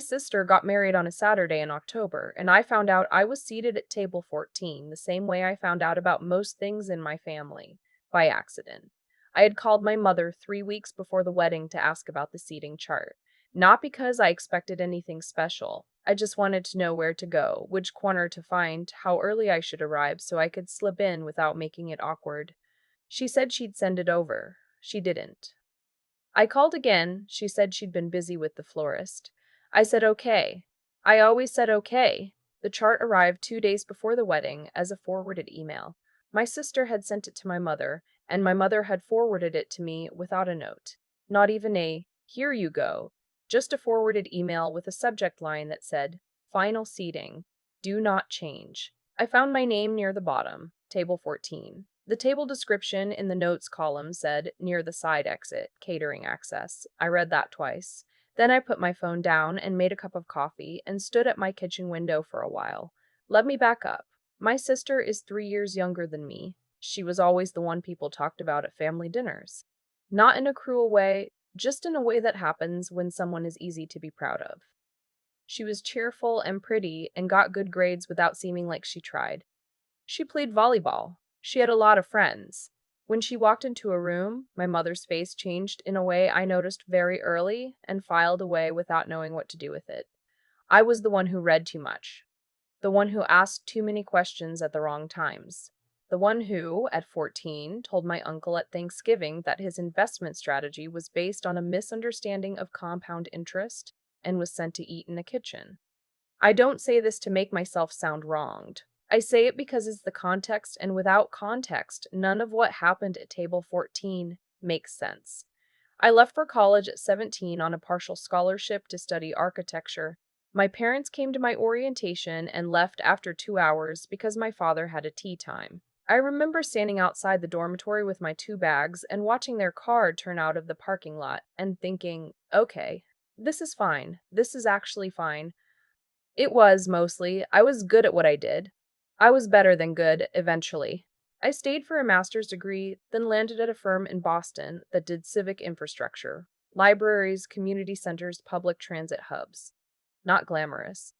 sister got married on a Saturday in October, and I found out I was seated at table 14 the same way I found out about most things in my family, by accident. I had called my mother 3 weeks before the wedding to ask about the seating chart. Not because I expected anything special. I just wanted to know where to go, which corner to find, how early I should arrive so I could slip in without making it awkward. She said she'd send it over. She didn't. I called again. She said she'd been busy with the florist. I said okay. I always said okay. The chart arrived 2 days before the wedding as a forwarded email. My sister had sent it to my mother, and my mother had forwarded it to me without a note. Not even a, here you go. Just a forwarded email with a subject line that said, final seating. Do not change. I found my name near the bottom, table 14. The table description in the notes column said, near the side exit, catering access. I read that twice. Then I put my phone down and made a cup of coffee and stood at my kitchen window for a while. Let me back up. My sister is 3 years younger than me. She was always the one people talked about at family dinners. Not in a cruel way, just in a way that happens when someone is easy to be proud of. She was cheerful and pretty and got good grades without seeming like she tried. She played volleyball. She had a lot of friends. When she walked into a room, my mother's face changed in a way I noticed very early and filed away without knowing what to do with it. I was the one who read too much, the one who asked too many questions at the wrong times, the one who, at 14, told my uncle at Thanksgiving that his investment strategy was based on a misunderstanding of compound interest and was sent to eat in a kitchen. I don't say this to make myself sound wronged. I say it because it's the context, and without context, none of what happened at table 14 makes sense. I left for college at 17 on a partial scholarship to study architecture. My parents came to my orientation and left after 2 hours because my father had a tea time. I remember standing outside the dormitory with my 2 bags and watching their car turn out of the parking lot and thinking, okay, this is fine. This is actually fine. It was, mostly. I was good at what I did. I was better than good, eventually. I stayed for a master's degree, then landed at a firm in Boston that did civic infrastructure, libraries, community centers, public transit hubs. Not glamorous.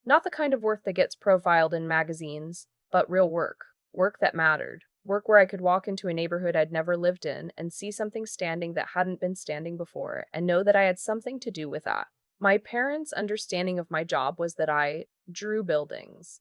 Not the kind of work that gets profiled in magazines, but real work. Work that mattered. Work where I could walk into a neighborhood I'd never lived in and see something standing that hadn't been standing before and know that I had something to do with that. My parents' understanding of my job was that I drew buildings.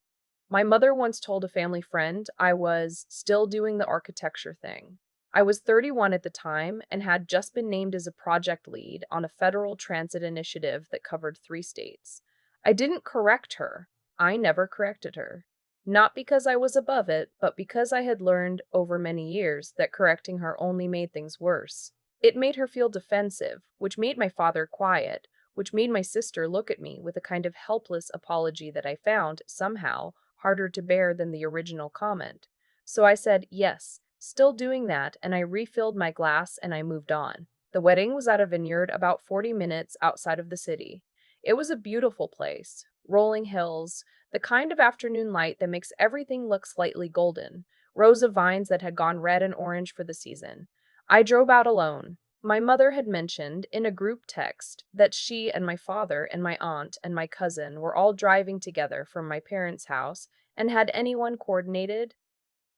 My mother once told a family friend I was still doing the architecture thing. I was 31 at the time and had just been named as a project lead on a federal transit initiative that covered 3 states. I didn't correct her. I never corrected her. Not because I was above it, but because I had learned over many years that correcting her only made things worse. It made her feel defensive, which made my father quiet, which made my sister look at me with a kind of helpless apology that I found, somehow, harder to bear than the original comment. So I said, yes, still doing that, and I refilled my glass and I moved on. The wedding was at a vineyard about 40 minutes outside of the city. It was a beautiful place. Rolling hills, the kind of afternoon light that makes everything look slightly golden, rows of vines that had gone red and orange for the season. I drove out alone. My mother had mentioned in a group text that she and my father and my aunt and my cousin were all driving together from my parents' house, and had anyone coordinated?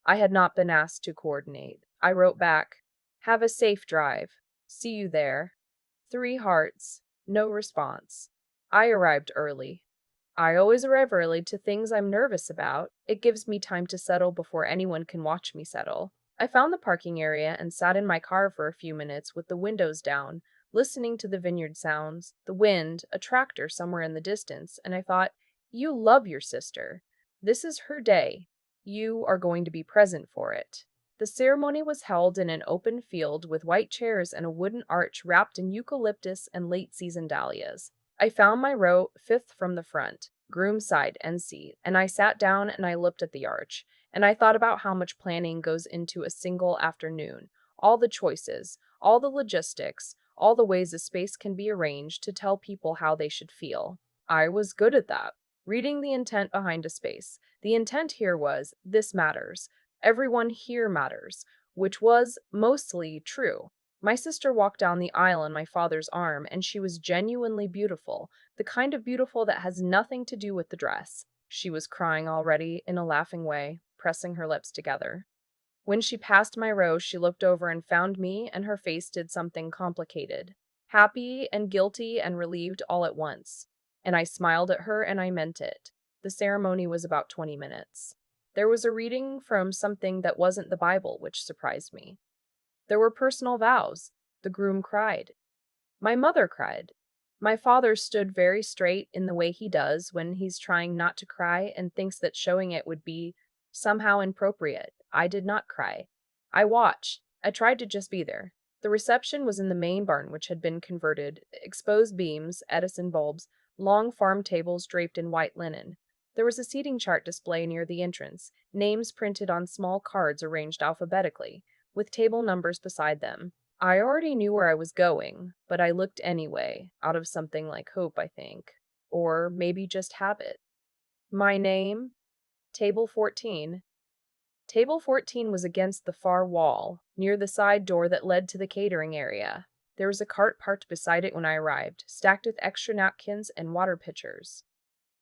I had not been asked to coordinate. I wrote back, have a safe drive. See you there. 3 hearts. No response. I arrived early. I always arrive early to things I'm nervous about. It gives me time to settle before anyone can watch me settle. I found the parking area and sat in my car for a few minutes with the windows down, listening to the vineyard sounds, the wind, a tractor somewhere in the distance, and I thought, you love your sister. This is her day. You are going to be present for it. The ceremony was held in an open field with white chairs and a wooden arch wrapped in eucalyptus and late-season dahlias. I found my row 5th from the front, groom side end seat, and I sat down and I looked at the arch, and I thought about how much planning goes into a single afternoon, all the choices, all the logistics, all the ways a space can be arranged to tell people how they should feel. I was good at that. Reading the intent behind a space. The intent here was, this matters. Everyone here matters, which was mostly true. My sister walked down the aisle on my father's arm, and she was genuinely beautiful, the kind of beautiful that has nothing to do with the dress. She was crying already, in a laughing way, pressing her lips together. When she passed my row, she looked over and found me, and her face did something complicated. Happy and guilty and relieved all at once. And I smiled at her, and I meant it. The ceremony was about 20 minutes. There was a reading from something that wasn't the Bible, which surprised me. There were personal vows. The groom cried. My mother cried. My father stood very straight in the way he does when he's trying not to cry and thinks that showing it would be somehow inappropriate. I did not cry. I watched. I tried to just be there. The reception was in the main barn, which had been converted, exposed beams, Edison bulbs, long farm tables draped in white linen. There was a seating chart display near the entrance, names printed on small cards arranged alphabetically, with table numbers beside them. I already knew where I was going, but I looked anyway, out of something like hope, I think. Or maybe just habit. My name? Table 14. Table 14 was against the far wall, near the side door that led to the catering area. There was a cart parked beside it when I arrived, stacked with extra napkins and water pitchers.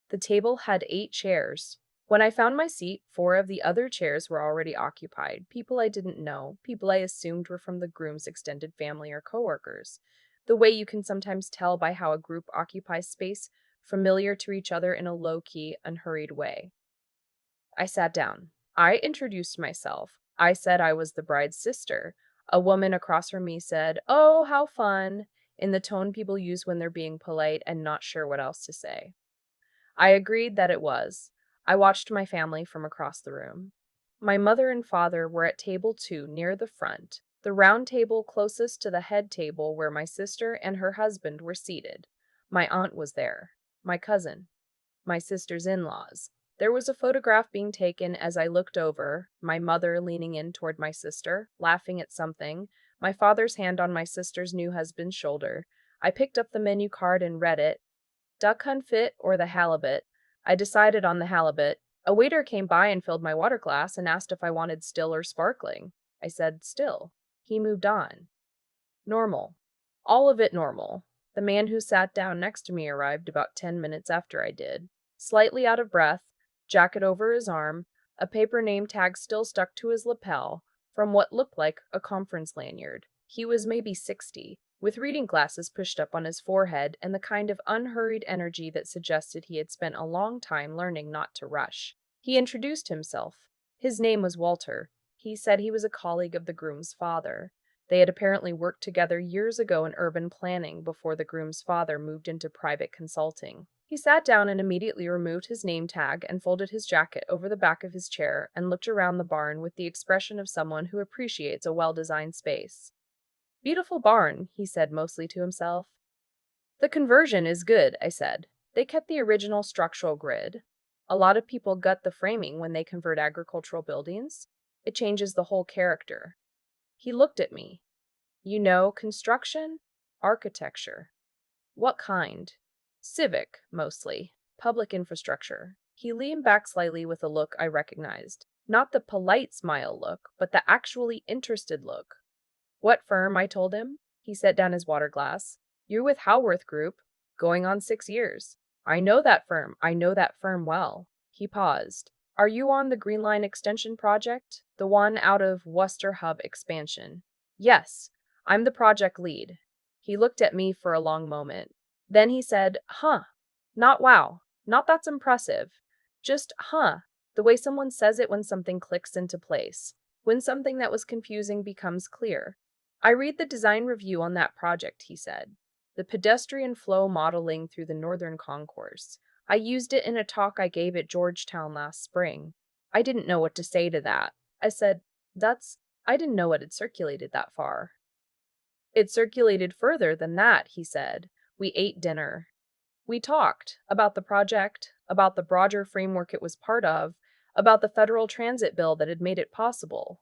The table had 8 chairs. When I found my seat, 4 of the other chairs were already occupied. People I didn't know, people I assumed were from the groom's extended family or coworkers. The way you can sometimes tell by how a group occupies space familiar to each other in a low-key, unhurried way. I sat down. I introduced myself. I said I was the bride's sister. A woman across from me said, "Oh, how fun," in the tone people use when they're being polite and not sure what else to say. I agreed that it was. I watched my family from across the room. My mother and father were at table 2 near the front, the round table closest to the head table where my sister and her husband were seated. My aunt was there. My cousin. My sister's in-laws. There was a photograph being taken as I looked over, my mother leaning in toward my sister, laughing at something, my father's hand on my sister's new husband's shoulder. I picked up the menu card and read it. Duck confit or the halibut? I decided on the halibut. A waiter came by and filled my water glass and asked if I wanted still or sparkling. I said still. He moved on. Normal. All of it normal. The man who sat down next to me arrived about 10 minutes after I did. Slightly out of breath, jacket over his arm, a paper name tag still stuck to his lapel, from what looked like a conference lanyard. He was maybe 60, with reading glasses pushed up on his forehead and the kind of unhurried energy that suggested he had spent a long time learning not to rush. He introduced himself. His name was Walter. He said he was a colleague of the groom's father. They had apparently worked together years ago in urban planning before the groom's father moved into private consulting. He sat down and immediately removed his name tag and folded his jacket over the back of his chair and looked around the barn with the expression of someone who appreciates a well-designed space. Beautiful barn, he said mostly to himself. The conversion is good, I said. They kept the original structural grid. A lot of people gut the framing when they convert agricultural buildings. It changes the whole character. He looked at me. You know, construction? Architecture. What kind? Civic, mostly. Public infrastructure. He leaned back slightly with a look I recognized. Not the polite smile look, but the actually interested look. What firm? I told him. He set down his water glass. You're with Howarth Group, going on 6 years. I know that firm. I know that firm well. He paused. Are you on the Green Line Extension project? The one out of Worcester Hub expansion. Yes, I'm the project lead. He looked at me for a long moment. Then he said, huh. Not wow. Not that's impressive. Just, huh. The way someone says it when something clicks into place. When something that was confusing becomes clear. I read the design review on that project, he said. The pedestrian flow modeling through the Northern Concourse. I used it in a talk I gave at Georgetown last spring. I didn't know what to say to that. I said, I didn't know it had circulated that far. It circulated further than that, he said. We ate dinner. We talked about the project, about the broader framework it was part of, about the federal transit bill that had made it possible,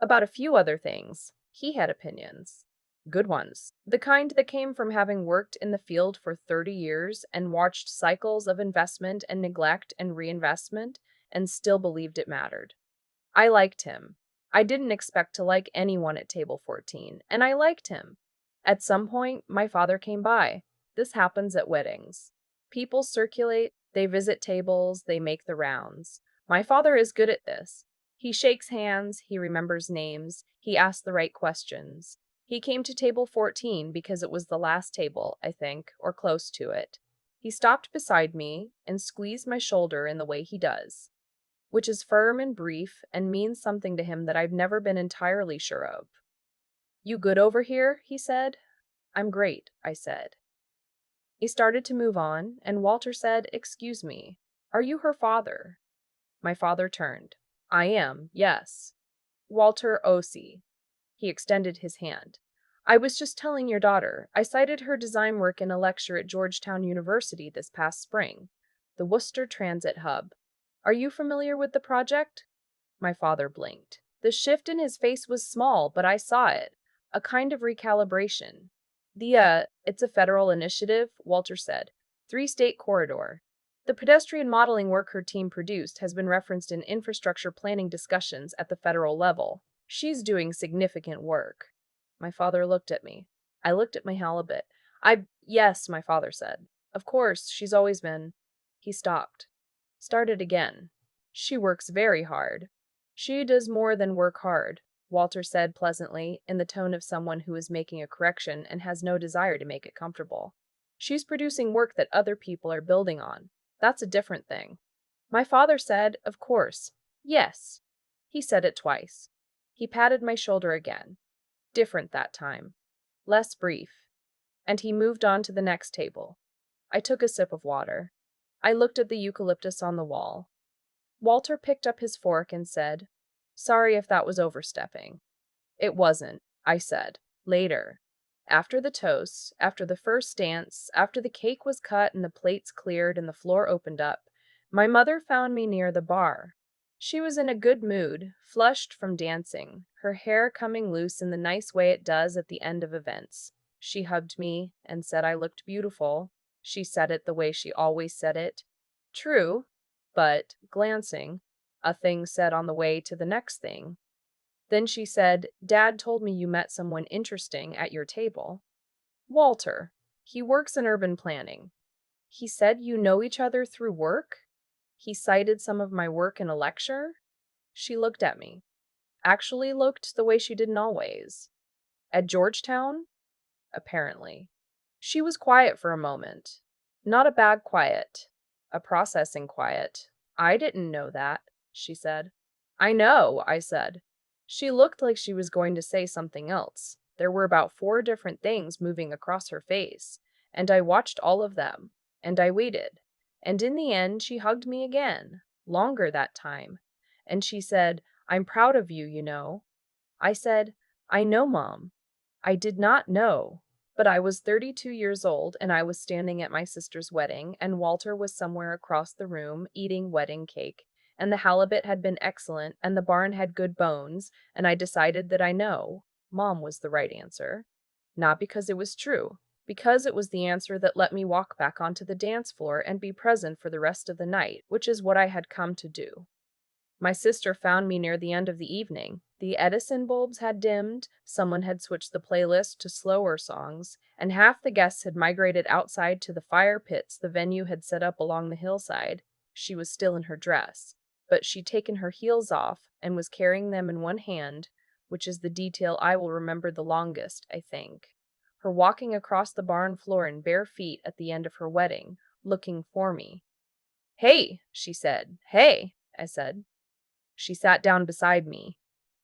about a few other things. He had opinions. Good ones. The kind that came from having worked in the field for 30 years and watched cycles of investment and neglect and reinvestment and still believed it mattered. I liked him. I didn't expect to like anyone at table 14, and I liked him. At some point, my father came by. This happens at weddings. People circulate, they visit tables, they make the rounds. My father is good at this. He shakes hands, he remembers names, he asks the right questions. He came to table 14 because it was the last table, I think, or close to it. He stopped beside me and squeezed my shoulder in the way he does, which is firm and brief and means something to him that I've never been entirely sure of. You good over here? He said. I'm great, I said. He started to move on, and Walter said, Excuse me, are you her father? My father turned. I am, yes. Walter O.C. He extended his hand. I was just telling your daughter. I cited her design work in a lecture at Georgetown University this past spring. The Worcester Transit Hub. Are you familiar with the project? My father blinked. The shift in his face was small, but I saw it. A kind of recalibration. It's a federal initiative, Walter said. 3-state corridor. The pedestrian modeling work her team produced has been referenced in infrastructure planning discussions at the federal level. She's doing significant work. My father looked at me. I looked at my halibut. Yes, my father said. Of course, she's always been. He stopped. Started again. She works very hard. She does more than work hard, Walter said pleasantly, in the tone of someone who is making a correction and has no desire to make it comfortable. She's producing work that other people are building on. That's a different thing. My father said, Of course. Yes. He said it twice. He patted my shoulder again. Different that time. Less brief. And he moved on to the next table. I took a sip of water. I looked at the eucalyptus on the wall. Walter picked up his fork and said, Sorry if that was overstepping. It wasn't, I said. Later. After the toast, after the first dance, after the cake was cut and the plates cleared and the floor opened up, my mother found me near the bar. She was in a good mood, flushed from dancing, her hair coming loose in the nice way it does at the end of events. She hugged me and said I looked beautiful. She said it the way she always said it. True, but, glancing, a thing said on the way to the next thing. Then she said, Dad told me you met someone interesting at your table. Walter. He works in urban planning. He said you know each other through work? He cited some of my work in a lecture? She looked at me. Actually looked the way she didn't always. At Georgetown? Apparently. She was quiet for a moment. Not a bad quiet. A processing quiet. I didn't know that, she said. I know, I said. She looked like she was going to say something else. There were about 4 different things moving across her face, and I watched all of them, and I waited. And in the end, she hugged me again, longer that time. And she said, I'm proud of you, you know. I said, I know, Mom. I did not know. But I was 32 years old, and I was standing at my sister's wedding, and Walter was somewhere across the room eating wedding cake, and the halibut had been excellent, and the barn had good bones, and I decided that I know. Mom was the right answer. Not because it was true, because it was the answer that let me walk back onto the dance floor and be present for the rest of the night, which is what I had come to do. My sister found me near the end of the evening. The Edison bulbs had dimmed, someone had switched the playlist to slower songs, and half the guests had migrated outside to the fire pits the venue had set up along the hillside. She was still in her dress, but she'd taken her heels off and was carrying them in one hand, which is the detail I will remember the longest, I think. Her walking across the barn floor in bare feet at the end of her wedding, looking for me. Hey, she said. Hey, I said. She sat down beside me.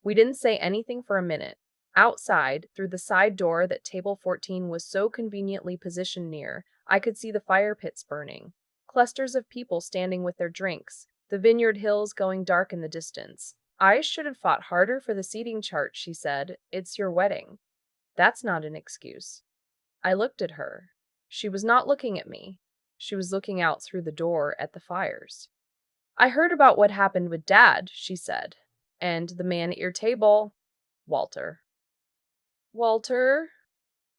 We didn't say anything for a minute. Outside, through the side door that table 14 was so conveniently positioned near, I could see the fire pits burning, clusters of people standing with their drinks, the vineyard hills going dark in the distance. I should have fought harder for the seating chart, she said. It's your wedding. That's not an excuse. I looked at her. She was not looking at me. She was looking out through the door at the fires. I heard about what happened with Dad, she said. And the man at your table, Walter. Walter?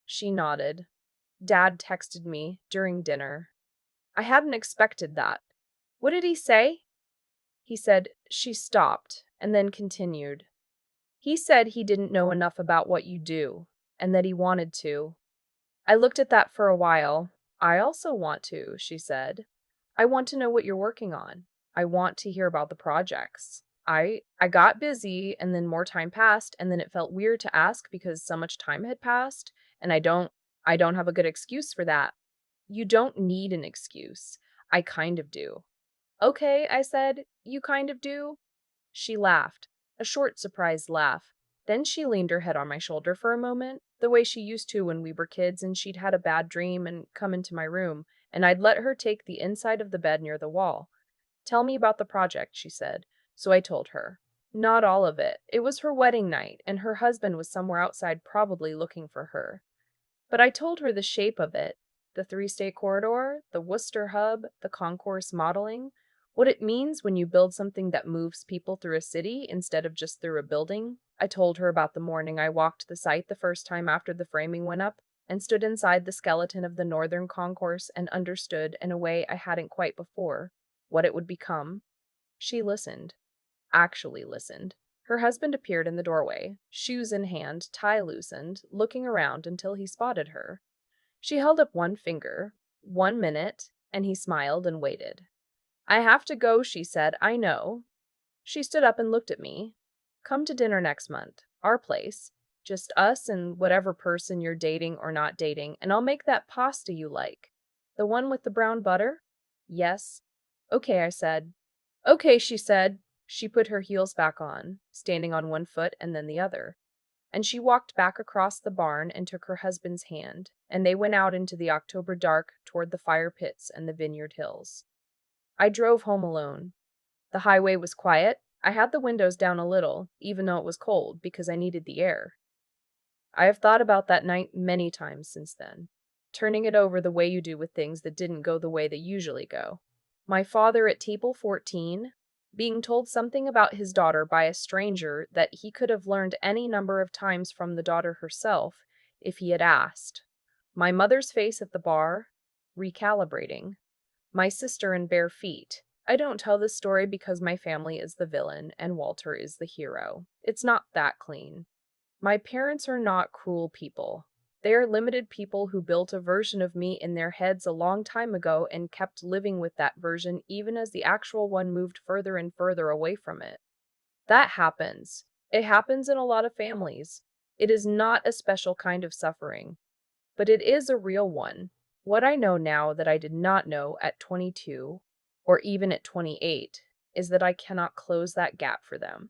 She nodded. Dad texted me during dinner. I hadn't expected that. What did he say? He said, she stopped, and then continued. He said he didn't know enough about what you do, and that he wanted to. I looked at that for a while. I also want to, she said. I want to know what you're working on. I want to hear about the projects. I got busy and then more time passed and then it felt weird to ask because so much time had passed and I don't have a good excuse for that. You don't need an excuse. I kind of do. Okay, I said. You kind of do? She laughed, a short, surprised laugh. Then she leaned her head on my shoulder for a moment, the way she used to when we were kids and she'd had a bad dream and come into my room, and I'd let her take the inside of the bed near the wall. Tell me about the project, she said. So I told her. Not all of it. It was her wedding night, and her husband was somewhere outside probably looking for her. But I told her the shape of it, the three-state corridor, the Worcester hub, the concourse modeling, what it means when you build something that moves people through a city instead of just through a building. I told her about the morning I walked the site the first time after the framing went up and stood inside the skeleton of the northern concourse and understood in a way I hadn't quite before what it would become. She listened, actually listened. Her husband appeared in the doorway, shoes in hand, tie loosened, looking around until he spotted her. She held up one finger. 1 minute, and he smiled and waited. I have to go, she said. I know. She stood up and looked at me. Come to dinner next month. Our place. Just us and whatever person you're dating or not dating, and I'll make that pasta you like. The one with the brown butter? Yes. Okay, I said. Okay, she said. She put her heels back on, standing on one foot and then the other. And she walked back across the barn and took her husband's hand, and they went out into the October dark toward the fire pits and the vineyard hills. I drove home alone. The highway was quiet. I had the windows down a little, even though it was cold, because I needed the air. I have thought about that night many times since then, turning it over the way you do with things that didn't go the way they usually go. My father at table 14, being told something about his daughter by a stranger that he could have learned any number of times from the daughter herself if he had asked. My mother's face at the bar, recalibrating. My sister in bare feet. I don't tell this story because my family is the villain and Walter is the hero. It's not that clean. My parents are not cruel people. They are limited people who built a version of me in their heads a long time ago and kept living with that version even as the actual one moved further and further away from it. That happens. It happens in a lot of families. It is not a special kind of suffering, but it is a real one. What I know now that I did not know at 22 or even at 28 is that I cannot close that gap for them.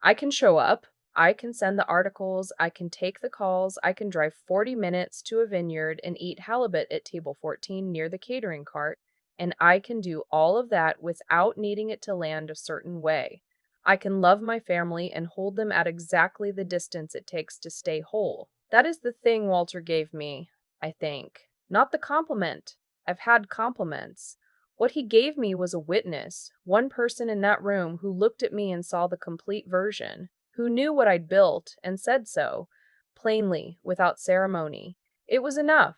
I can show up, I can send the articles, I can take the calls, I can drive 40 minutes to a vineyard and eat halibut at table 14 near the catering cart, and I can do all of that without needing it to land a certain way. I can love my family and hold them at exactly the distance it takes to stay whole. That is the thing Walter gave me, I think. Not the compliment. I've had compliments. What he gave me was a witness, one person in that room who looked at me and saw the complete version, who knew what I'd built and said so, plainly, without ceremony. It was enough.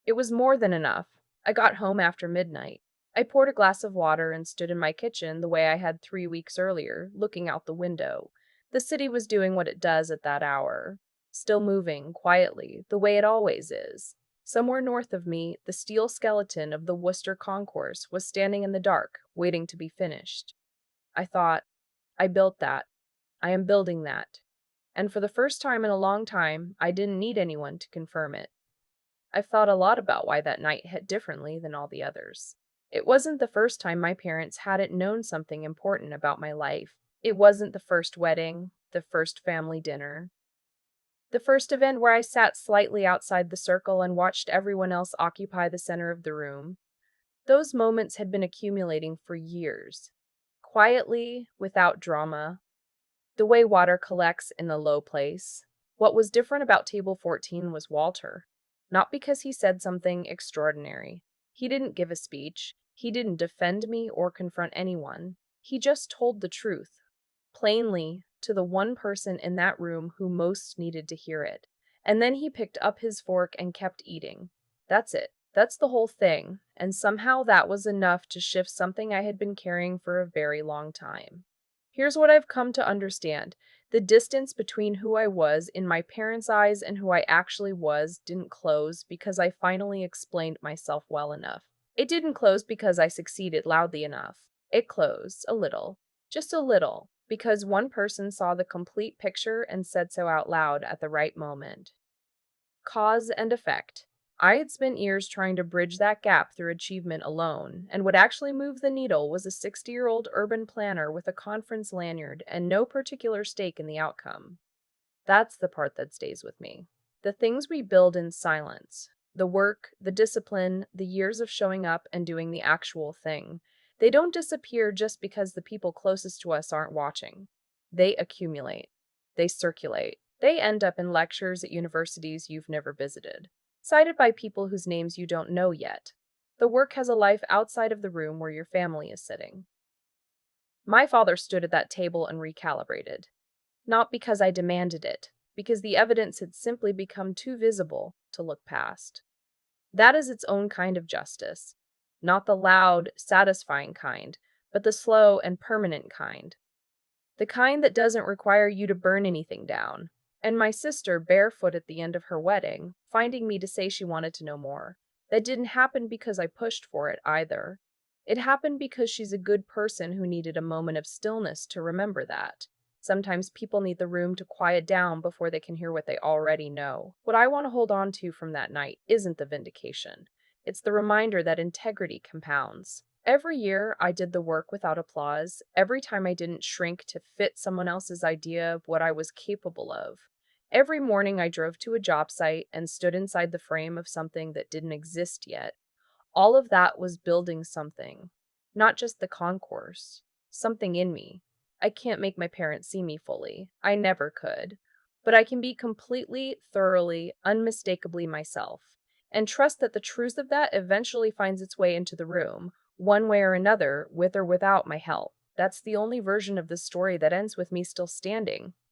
It was more than enough. I got home after midnight. I poured a glass of water and stood in my kitchen the way I had 3 weeks earlier, looking out the window. The city was doing what it does at that hour, still moving, quietly, the way it always is. Somewhere north of me, the steel skeleton of the Worcester concourse was standing in the dark, waiting to be finished. I thought, I built that. I am building that. And for the first time in a long time, I didn't need anyone to confirm it. I've thought a lot about why that night hit differently than all the others. It wasn't the first time my parents hadn't known something important about my life. It wasn't the first wedding, the first family dinner, the first event where I sat slightly outside the circle and watched everyone else occupy the center of the room. Those moments had been accumulating for years, quietly, without drama, the way water collects in the low place. What was different about table 14 was Walter. Not because he said something extraordinary. He didn't give a speech. He didn't defend me or confront anyone. He just told the truth, plainly, to the one person in that room who most needed to hear it. And then he picked up his fork and kept eating. That's it. That's the whole thing. And somehow that was enough to shift something I had been carrying for a very long time. Here's what I've come to understand. The distance between who I was in my parents' eyes and who I actually was didn't close because I finally explained myself well enough. It didn't close because I succeeded loudly enough. It closed a little, just a little, because one person saw the complete picture and said so out loud at the right moment. Cause and effect. I had spent years trying to bridge that gap through achievement alone, and what actually moved the needle was a 60-year-old urban planner with a conference lanyard and no particular stake in the outcome. That's the part that stays with me. The things we build in silence, the work, the discipline, the years of showing up and doing the actual thing, they don't disappear just because the people closest to us aren't watching. They accumulate, they circulate, they end up in lectures at universities you've never visited, cited by people whose names you don't know yet. The work has a life outside of the room where your family is sitting. My father stood at that table and recalibrated. Not because I demanded it, because the evidence had simply become too visible to look past. That is its own kind of justice. Not the loud, satisfying kind, but the slow and permanent kind. The kind that doesn't require you to burn anything down. And my sister, barefoot at the end of her wedding, finding me to say she wanted to know more. That didn't happen because I pushed for it either. It happened because she's a good person who needed a moment of stillness to remember that. Sometimes people need the room to quiet down before they can hear what they already know. What I want to hold on to from that night isn't the vindication. It's the reminder that integrity compounds. Every year I did the work without applause, every time I didn't shrink to fit someone else's idea of what I was capable of. Every morning I drove to a job site and stood inside the frame of something that didn't exist yet. All of that was building something, not just the concourse, something in me. I can't make my parents see me fully. I never could. But I can be completely, thoroughly, unmistakably myself, and trust that the truth of that eventually finds its way into the room, one way or another, with or without my help. That's the only version of the story that ends with me still standing.